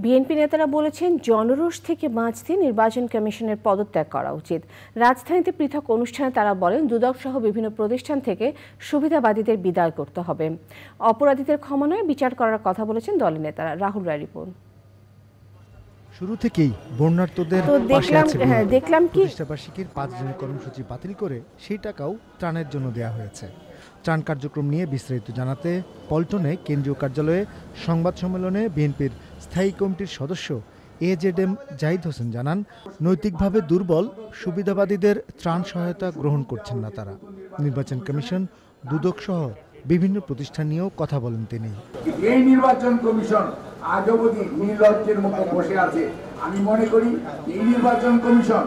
BNP নেতারা বলেছেন, জনরোষ থেকে বাঁচতে নির্বাচন কমিশনের পদত্যাগ করা উচিত। রাজধানীতে পৃথক অনুষ্ঠানে তারা বলেন, দুদক সহ বিভিন্ন প্রতিষ্ঠান থেকে সুবিধাবাদীদের বিদায় করতে হবে। অপরাধীদের ক্ষমা নয়, বিচার করার কথা বলেছেন দলের নেতারা। রাহুল রায় রিপোর্ট। শুরু থেকেই বন্যার্তদের দেখলাম কি প্রতিষ্ঠাবার্ষিকীর 5 দিনের কর্মসূচি বাতিল করে সেই টাকাও ত্রাণের জন্য দেয়া হয়েছে। ত্রাণ কার্যক্রম নিয়ে বিস্তারিত জানাতে পল্টনে কেন্দ্রীয় কার্যালয়ে সংবাদ সম্মেলনে বিএনপির স্থায়ী কমিটির সদস্য এজেডএম জাহিদ হোসেন জানান, নৈতিকভাবে দুর্বল সুবিধাবাদীদের ত্রাণ সহায়তা গ্রহণ করছেন না তারা। নির্বাচন কমিশন, দুদক সহ বিভিন্ন প্রতিষ্ঠান নিয়েও কথা বলেন তিনি। এই নির্বাচন কমিশন আজ অবধি নির্লজ্জের মতো বসে আছে। আমি মনে করি এই নির্বাচন কমিশন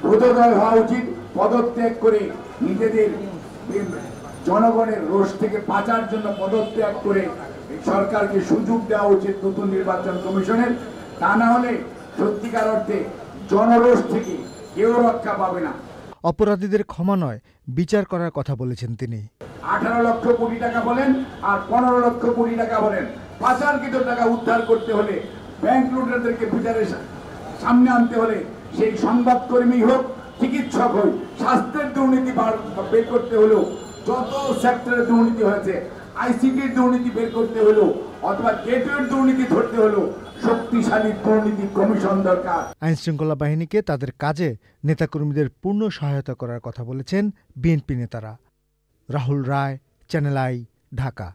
বোধোদয় হওয়া উচিত, পদত্যাগ করে নিজেদের জনগণের রোষ থেকে বাঁচার জন্য পদত্যাগ করে সরকারকে সুযোগ দেওয়া উচিত নতুন নির্বাচন কমিশনের। তা না হলে সত্যিকার অর্থে জনরোষ থেকে কেউ রক্ষা পাবে না। অপরাধীদের ক্ষমা নয়, বিচার করার কথা বলেছেন তিনি। 18 লক্ষ কোটি টাকা বলেন আর 15 লক্ষ কোটি টাকা বলেন, পাচারকৃত টাকা উদ্ধার করতে হলে, ব্যাংক লুটেরাদেরকে বিচারের সামনে আনতে হলে, সেই সংবাদকর্মী হোক, চিকিৎসক হোক, স্বাস্থ্যের দুর্নীতি বের করতে হলেও, যত সেক্টরে দুর্নীতি হয়েছে, আইসিটির দুর্নীতি বের করতে হলেও, অথবা গেটওয়ের দুর্নীতি ধরতে হলেও শক্তিশালী দুর্নীতি কমিশন দরকার। আইন শৃঙ্খলা বাহিনীকে তাদের কাজে নেতাকর্মীদের পূর্ণ সহায়তা করার কথা বলেছেন বিএনপি নেতারা। রাহুল রায়, চ্যানেল আই, ঢাকা।